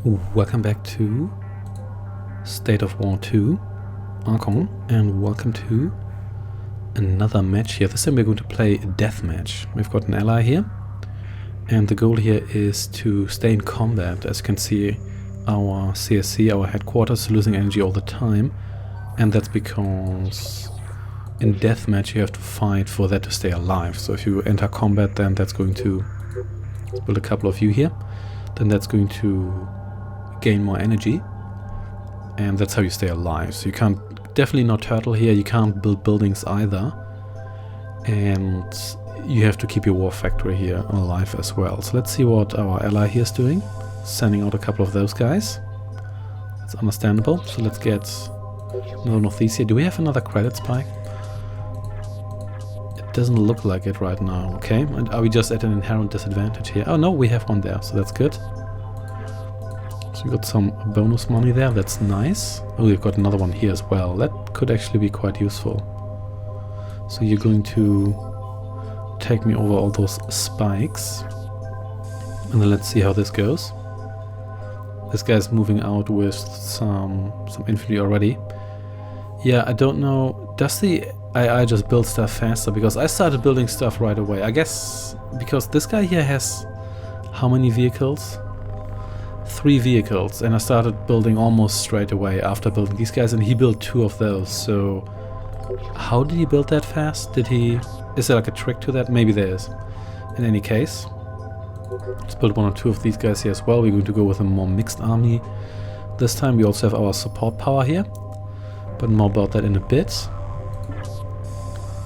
Welcome back to State of War 2, Arcon, and welcome to another match here. This time we're going to play a deathmatch. We've got an ally here, and the goal here is to stay in combat. As you can see, our CSC, our headquarters, is losing energy all the time, and that's because in deathmatch you have to fight for that to stay alive. So if you enter combat, then that's going to... Let's build a couple of you here. Then that's going to gain more energy, and that's how you stay alive. So you can't, definitely not turtle here, you can't build buildings either, and you have to keep your war factory here alive as well. So let's see what our ally here is doing, sending out a couple of those guys. That's understandable. So let's get another one of these here. Do we have another credit spike? It doesn't look like it right now. Okay, and are we just at an inherent disadvantage here? Oh no, we have one there, so that's good. So we got some bonus money there, that's nice. Oh, we've got another one here as well. That could actually be quite useful. So you're going to take me over all those spikes. And then let's see how this goes. This guy's moving out with some infantry already. Yeah, I don't know. Does the AI just build stuff faster? Because I started building stuff right away. I guess because this guy here has how many vehicles? 3 vehicles, and I started building almost straight away after building these guys, and he built 2 of those. So how did he build that fast? Is there like a trick to that? Maybe there is. In any case, let's build 1 or 2 of these guys here as well. We're going to go with a more mixed army this time. We also have our support power here, but more about that in a bit.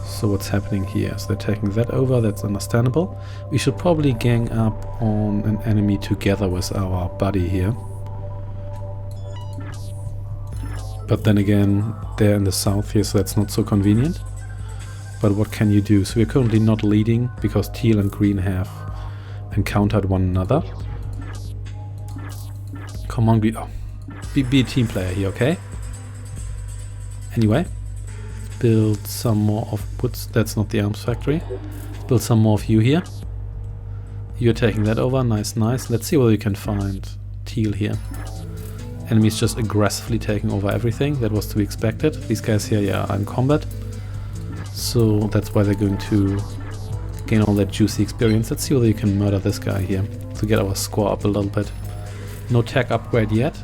So what's happening here? So they're taking that over, that's understandable. We should probably gang up on an enemy together with our buddy here. But then again, they're in the south here, so that's not so convenient. But what can you do? So we're currently not leading because teal and green have encountered one another. Come on, be a team player here, okay? Anyway. Build some more of woods. That's not the arms factory. Build some more of you here. You're taking that over. Nice, nice. Let's see whether we can find teal here. Enemies just aggressively taking over everything. That was to be expected. These guys here, yeah, are in combat. So that's why they're going to gain all that juicy experience. Let's see whether you can murder this guy here to get our score up a little bit. No tech upgrade yet.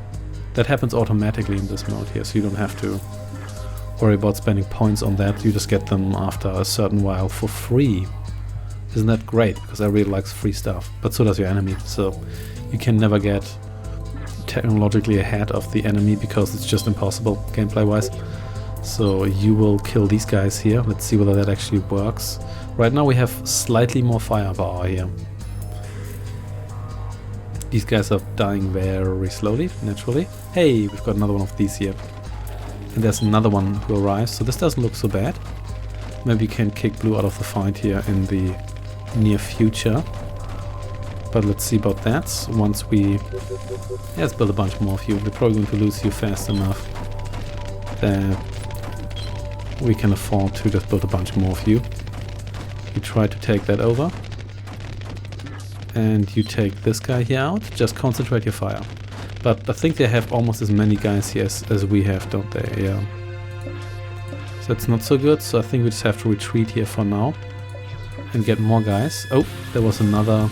That happens automatically in this mode here, so you don't have to worry about spending points on that. You just get them after a certain while for free. Isn't that great? Because I really like free stuff, but so does your enemy. So you can never get technologically ahead of the enemy because it's just impossible gameplay wise. So you will kill these guys here. Let's see whether that actually works. Right now we have slightly more firepower here. These guys are dying very slowly, naturally. Hey, we've got another one of these here. And there's another one who arrives, so this doesn't look so bad. Maybe we can kick blue out of the fight here in the near future. But let's see about that. Once we... Yeah, let's build a bunch more of you. We're probably going to lose you fast enough that we can afford to just build a bunch more of you. You try to take that over. And you take this guy here out. Just concentrate your fire. But I think they have almost as many guys here as we have, don't they? Yeah. So that's not so good, so I think we just have to retreat here for now. And get more guys. Oh, there was another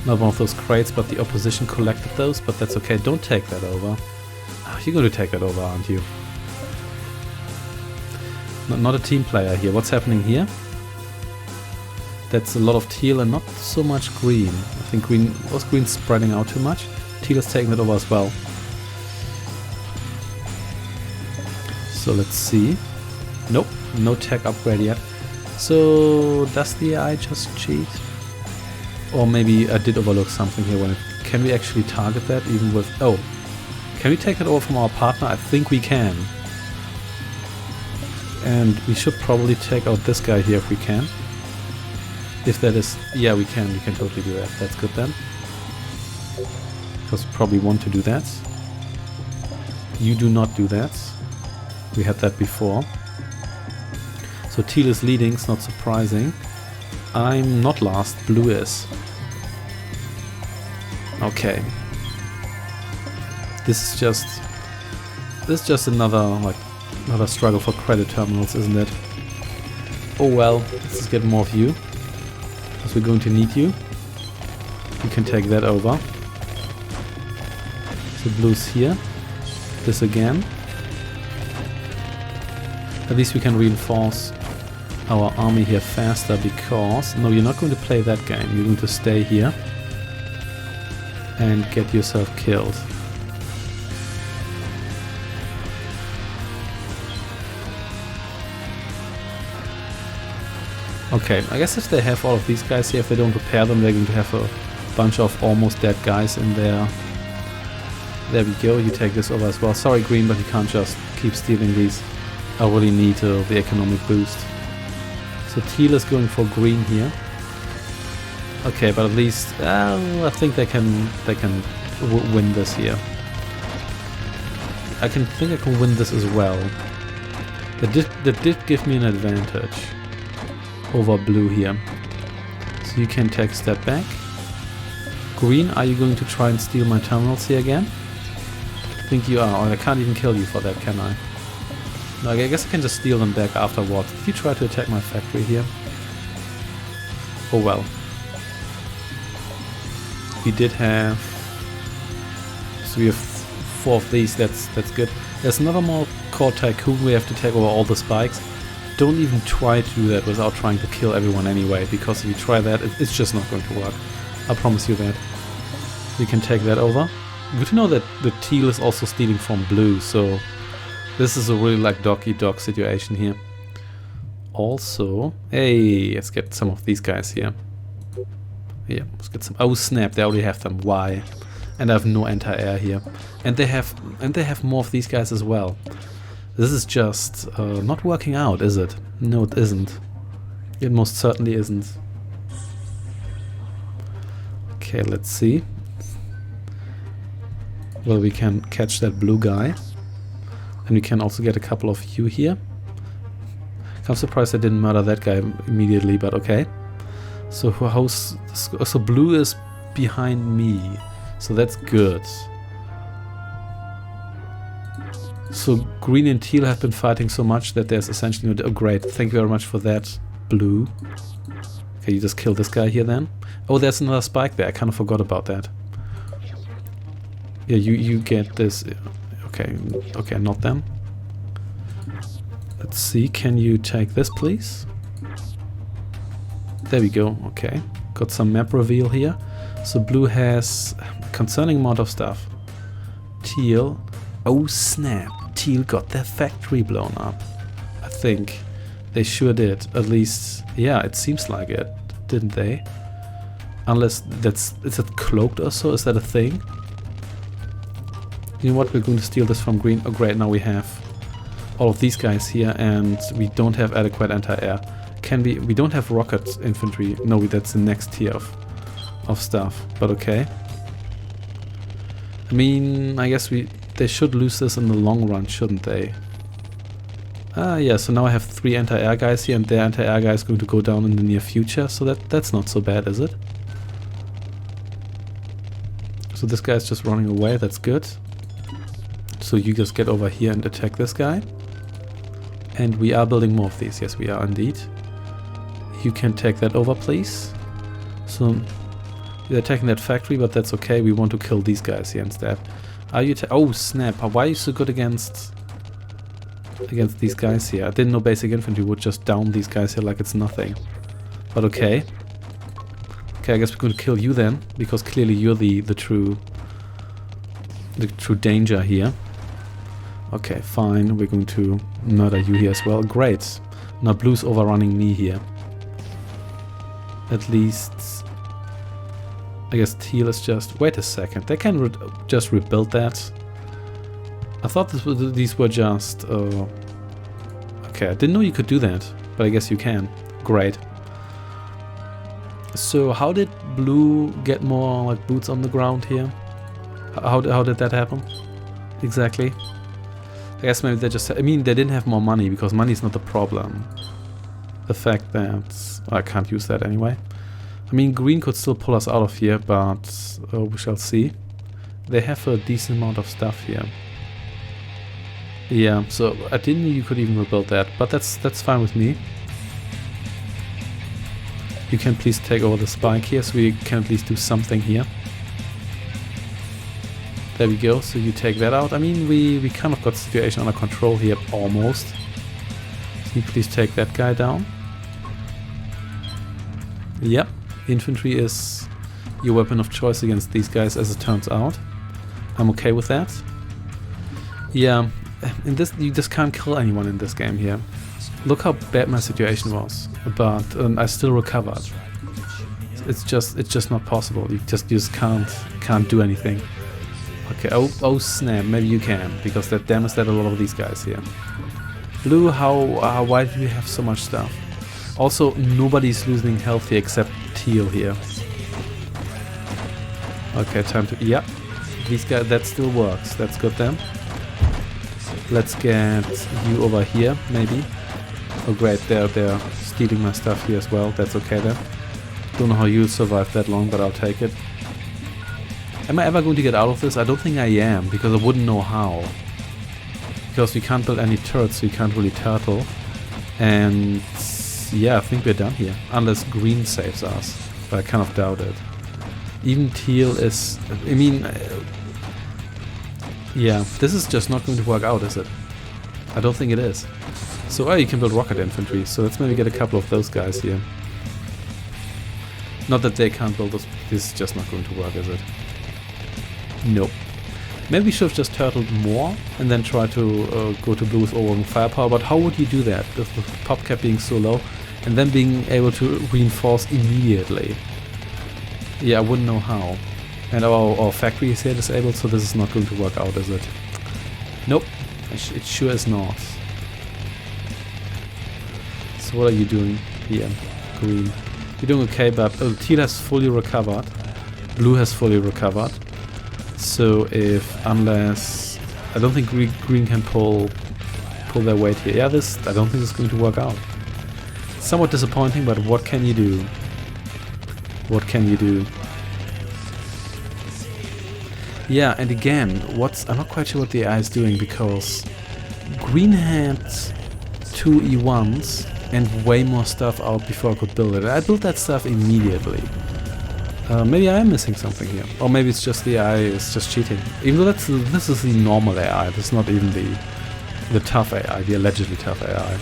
one of those crates, but the opposition collected those, but that's okay. Don't take that over. Oh, you're going to take that over, aren't you? Not a team player here. What's happening here? That's a lot of teal and not so much green. I think green spreading out too much. Teal is taking it over as well. So let's see. Nope, no tech upgrade yet. So does the AI just cheat? Or maybe I did overlook something here. Can we actually target that even with... Oh, can we take it over from our partner? I think we can. And we should probably take out this guy here if we can. If that is... Yeah, we can totally do that. That's good then. Because we probably want to do that. You do not do that. We had that before. So teal is leading, it's not surprising. I'm not last, blue is. Okay. This is just another struggle for credit terminals, isn't it? Oh well, let's just get more of you, because we're going to need you. You can take that over. So blue's here. This again. At least we can reinforce our army here faster because... No, you're not going to play that game. You're going to stay here and get yourself killed. Okay, I guess if they have all of these guys here, if they don't repair them, they're going to have a bunch of almost dead guys in there. There we go, you take this over as well. Sorry green, but you can't just keep stealing these. I really need the economic boost. So teal is going for green here. Okay, but at least I think they can win this here. I think I can win this as well. That did give me an advantage over blue here. So you can take a step back. Green, are you going to try and steal my terminals here again? I think you are, or I can't even kill you for that, can I? No, I guess I can just steal them back afterwards. Did you try to attack my factory here? Oh well. We did have... So we have 4 of these, that's good. There's another more core tycoon, we have to take over all the spikes. Don't even try to do that without trying to kill everyone anyway, because if you try that, it's just not going to work. I promise you that. You can take that over. Good to know that the teal is also stealing from blue, so this is a really like dog-eat-dog situation here. Also, hey, let's get some of these guys here. Yeah, let's get some. Oh snap, they already have them. Why? And I have no anti-air here, and they have more of these guys as well. This is just not working out, is it? No, it isn't. It most certainly isn't. Okay, let's see. Well, we can catch that blue guy. And we can also get a couple of you here. I'm surprised I didn't murder that guy immediately, but okay. So so blue is behind me. So that's good. So green and teal have been fighting so much that there's essentially no... Oh great, thank you very much for that, blue. Okay, you just kill this guy here then. Oh, there's another spike there, I kind of forgot about that. Yeah, you get this... Okay, not them. Let's see, can you take this please? There we go, okay. Got some map reveal here. So blue has a concerning amount of stuff. Teal... Oh snap, teal got their factory blown up. I think they sure did. At least, yeah, it seems like it, didn't they? Unless is it cloaked or so? Is that a thing? You know what, we're going to steal this from green. Oh great, now we have all of these guys here and we don't have adequate anti-air. We don't have rocket infantry. No, that's the next tier of stuff, but okay. I mean, I guess they should lose this in the long run, shouldn't they? Yeah, so now I have 3 anti-air guys here and their anti-air guy is going to go down in the near future, so that's not so bad, is it? So this guy is just running away, that's good. So you just get over here and attack this guy. And we are building more of these, yes we are indeed. You can take that over please. So you're attacking that factory, but that's okay, we want to kill these guys here instead. Are you oh snap, why are you so good against these guys here? I didn't know basic infantry would just down these guys here like it's nothing. But okay. Okay, I guess we're going to kill you then, because clearly you're the true danger here. Okay, fine, we're going to murder you here as well. Great. Now blue's overrunning me here. At least... I guess teal is just... Wait a second, they can just rebuild that. I thought these were just... okay, I didn't know you could do that, but I guess you can. Great. So how did blue get more like boots on the ground here? How did that happen? Exactly. I guess maybe they just... I mean, they didn't have more money, because money is not the problem. The fact that... I can't use that anyway. I mean, green could still pull us out of here, but we shall see. They have a decent amount of stuff here. Yeah, so I didn't know you could even rebuild that, but that's fine with me. You can please take over the spike here, so we can at least do something here. There we go, so you take that out. I mean, we kind of got the situation under control here, almost. So you please take that guy down. Yep, infantry is your weapon of choice against these guys, as it turns out. I'm okay with that. Yeah, in this you just can't kill anyone in this game here. Look how bad my situation was, but I still recovered. It's just not possible. You just can't do anything. Okay, oh snap, maybe you can, because that damaged a lot of these guys here. Blue, why do you have so much stuff? Also, nobody's losing health here except Teal here. Okay, time to... yeah, these guys, that still works. That's good then. Let's get you over here, maybe. Oh great, they're stealing my stuff here as well. That's okay then. Don't know how you'll survive that long, but I'll take it. Am I ever going to get out of this? I don't think I am, because I wouldn't know how. Because we can't build any turrets, so we can't really turtle. And yeah, I think we're done here. Unless green saves us. But I kind of doubt it. Even teal is... I mean... yeah, this is just not going to work out, is it? I don't think it is. So, you can build rocket infantry, so let's maybe get a couple of those guys here. Not that they can't build this, this is just not going to work, is it? Nope. Maybe we should have just turtled more and then try to go to blue with overwhelming firepower, but how would you do that with the pop cap being so low and then being able to reinforce immediately? Yeah, I wouldn't know how. And our factory is here disabled, so this is not going to work out, is it? Nope, it sure is not. So what are you doing here, green? You're doing okay, but teal has fully recovered. Blue has fully recovered. So unless... I don't think green can pull their weight here. Yeah, I don't think this is going to work out. Somewhat disappointing, but what can you do? What can you do? Yeah, and again, I'm not quite sure what the AI is doing, because green had 2 E1s and way more stuff out before I could build it. I built that stuff immediately. Maybe I am missing something here. Or maybe it's just the AI is just cheating. Even though this is the normal AI, this is not even the tough AI, the allegedly tough AI.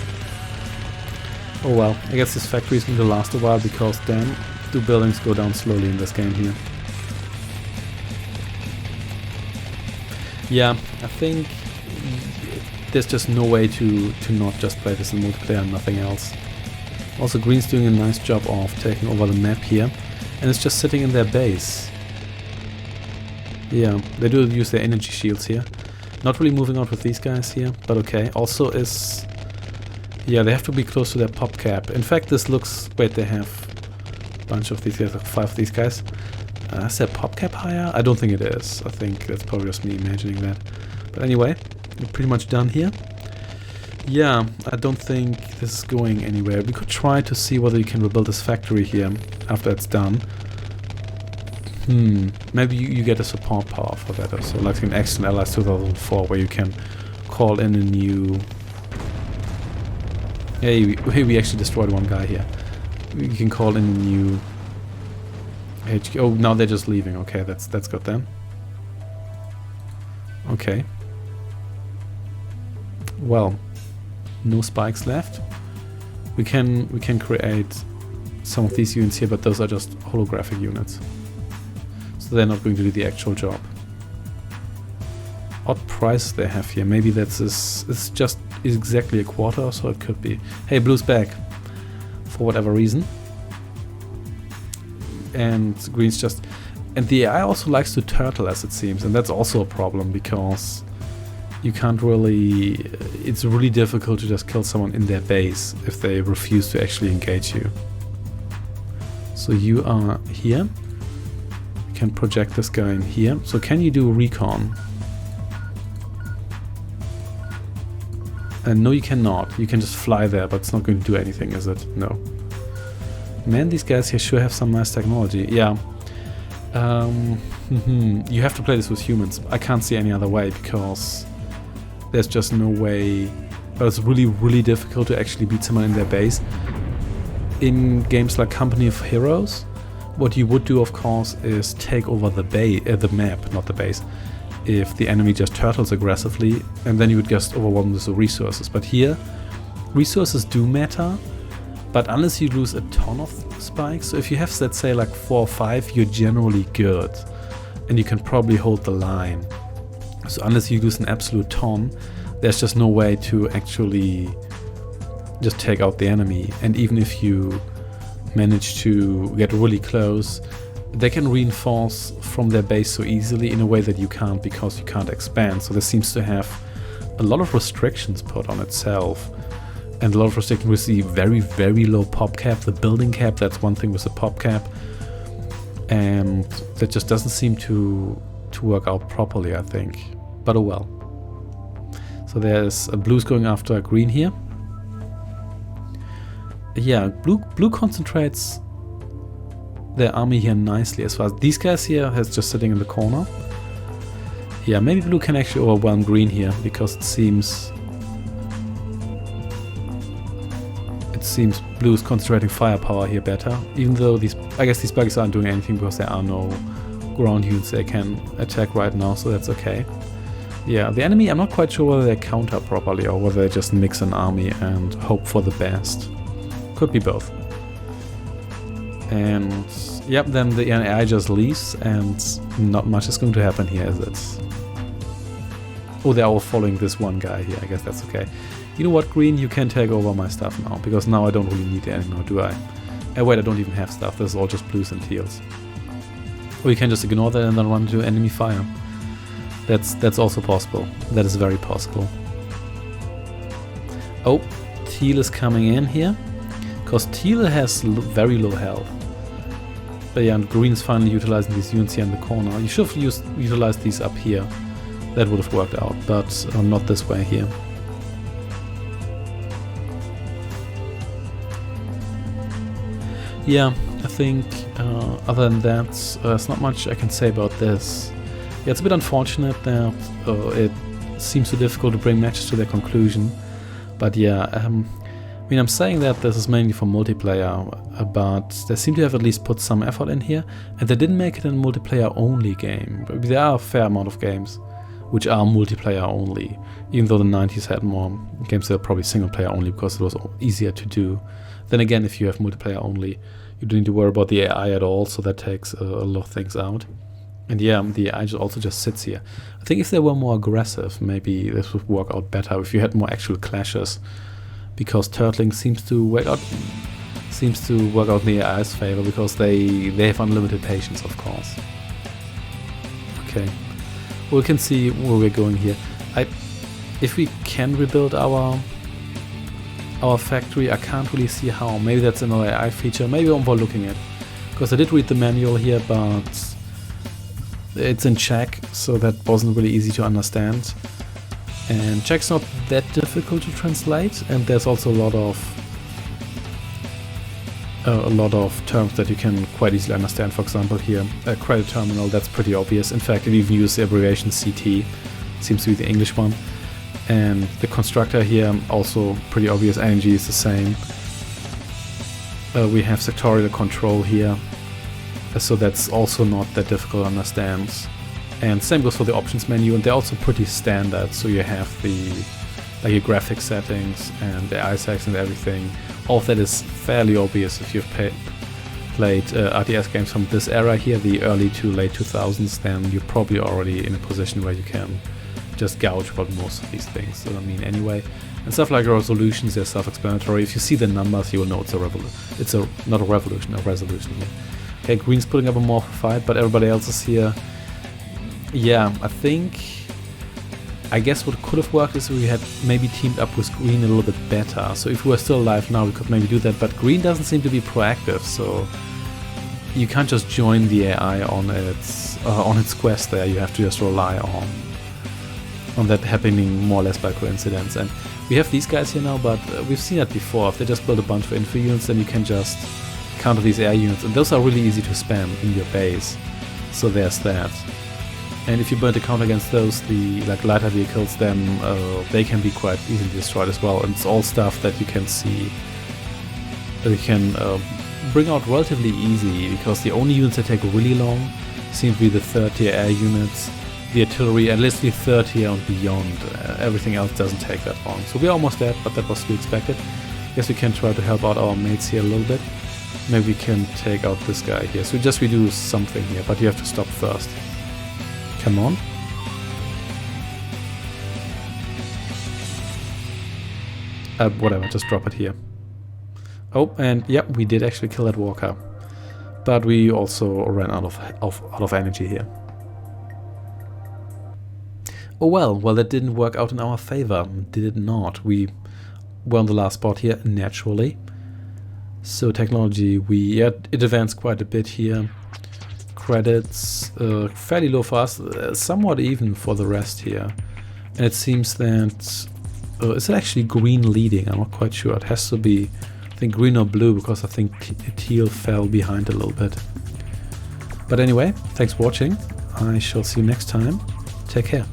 Oh well, I guess this factory is going to last a while, because then do buildings go down slowly in this game here. Yeah, I think there's just no way to not just play this in multiplayer and nothing else. Also, green's doing a nice job of taking over the map here, and it's just sitting in their base. Yeah, they do use their energy shields here. Not really moving out with these guys here, but okay. Also is... yeah, they have to be close to their pop cap. In fact, this looks... wait, they have a bunch of these guys, like 5 of these guys. Is their pop cap higher? I don't think it is. I think that's probably just me imagining that. But anyway, we're pretty much done here. Yeah, I don't think this is going anywhere. We could try to see whether you can rebuild this factory here after it's done. Maybe you get a support power for that or so, like in Action Allies 2004, where you can call in a new... hey, we actually destroyed one guy here. You can call in a new... HQ. Oh, now they're just leaving. Okay, that's good then. Okay. Well, no spikes left. We can create some of these units here, but those are just holographic units, so they're not going to do the actual job. Odd price they have here. Maybe it's just exactly a quarter, or so it could be. Hey, blue's back for whatever reason. And green's just... and the AI also likes to turtle, as it seems, and that's also a problem, because you can't really... it's really difficult to just kill someone in their base if they refuse to actually engage you. So you are here. You can project this guy in here. So can you do recon? And no, you cannot. You can just fly there, but it's not going to do anything, is it? No. Man, these guys here sure have some nice technology. Yeah. You have to play this with humans. I can't see any other way because there's just no way. But it's really, really difficult to actually beat someone in their base. In games like Company of Heroes, what you would do, of course, is take over the map, not the base, if the enemy just turtles aggressively, and then you would just overwhelm with the resources. But here, resources do matter, but unless you lose a ton of spikes, so if you have, let's say, like 4 or 5, you're generally good, and you can probably hold the line. So unless you lose an absolute ton, there's just no way to actually just take out the enemy. And even if you manage to get really close, they can reinforce from their base so easily in a way that you can't, because you can't expand. So this seems to have a lot of restrictions put on itself, and a lot of restrictions with the very, very low pop cap. The building cap, that's one thing with the pop cap, and that just doesn't seem to work out properly, I think. But oh well. So there's a blue's going after a green here. Yeah, blue concentrates their army here nicely, as far as these guys here is just sitting in the corner. Yeah, maybe blue can actually overwhelm green here, because it seems blue is concentrating firepower here better, even though I guess these bugs aren't doing anything because there are no ground units they can attack right now, so that's okay. Yeah, the enemy, I'm not quite sure whether they counter properly or whether they just mix an army and hope for the best. Could be both. And yep, then the AI just leaves and not much is going to happen here, is it? Oh, they're all following this one guy here, I guess that's okay. You know what, green, you can take over my stuff now, because now I don't really need it anymore, do I? Wait, I don't even have stuff, this is all just blues and teals. Or you can just ignore that and then run into enemy fire. That's also possible. That is very possible. Oh, teal is coming in here, because teal has very low health. But yeah, and green is finally utilizing these units here in the corner. You should have utilized these up here. That would have worked out, but not this way here. Yeah, I think other than that, there's not much I can say about this. Yeah, it's a bit unfortunate that it seems so difficult to bring matches to their conclusion. But yeah, I mean, I'm saying that this is mainly for multiplayer, but they seem to have at least put some effort in here, and they didn't make it a multiplayer-only game. There are a fair amount of games which are multiplayer-only, even though the 90s had more games that are probably single-player-only because it was easier to do. Then again, if you have multiplayer-only, you don't need to worry about the AI at all, so that takes a lot of things out. And yeah, the AI also just sits here. I think if they were more aggressive, maybe this would work out better if you had more actual clashes, because turtling seems to work out in the AI's favor, because they have unlimited patience, of course. Okay, we can see where we're going here. If we can rebuild our factory, I can't really see how. Maybe that's another AI feature. Maybe I'm overlooking it, because I did read the manual here, but it's in Czech, so that wasn't really easy to understand. And Czech's not that difficult to translate, and there's also a lot of terms that you can quite easily understand. For example, here, a credit terminal, that's pretty obvious. In fact, it even uses the abbreviation CT, seems to be the English one. And the constructor here, also pretty obvious. Energy is the same. We have sectorial control here, so that's also not that difficult to understand. And same goes for the options menu, and they're also pretty standard. So you have your graphic settings and the ISACs and everything. All of that is fairly obvious if you've played RTS games from this era here, the early to late 2000s. Then you're probably already in a position where you can just gouge about most of these things. So I mean, anyway, and stuff like resolutions, they're self-explanatory. If you see the numbers, you will know it's not a revolution, a resolution here. Okay, green's putting up a more fight, but everybody else is here. Yeah, I guess what could have worked is we had maybe teamed up with green a little bit better. So if we were still alive now, we could maybe do that. But green doesn't seem to be proactive, so you can't just join the AI on its quest there. You have to just rely on that happening more or less by coincidence. And we have these guys here now, but we've seen that before. If they just build a bunch of info units, then you can just counter these AI units, and those are really easy to spam in your base. So there's that. And if you burn the counter against those, the lighter vehicles, then they can be quite easily destroyed as well. And it's all stuff that you can see that you can bring out relatively easy, because the only units that take really long seem to be the 3rd-tier air units, the artillery, at least the 3rd tier and beyond. Everything else doesn't take that long. So we're almost dead, but that was to be expected. Guess we can try to help out our mates here a little bit. Maybe we can take out this guy here. So we do something here, but you have to stop first. Come on. Whatever, just drop it here. Oh, and yep, we did actually kill that walker. But we also ran out of energy here. Oh well, that didn't work out in our favor, did it not? We were on the last spot here, naturally. So technology, it advanced quite a bit here. Credits, fairly low for us, somewhat even for the rest here. And it seems that, is it actually green leading? I'm not quite sure. It has to be, I think, green or blue, because I think teal fell behind a little bit. But anyway, thanks for watching. I shall see you next time. Take care.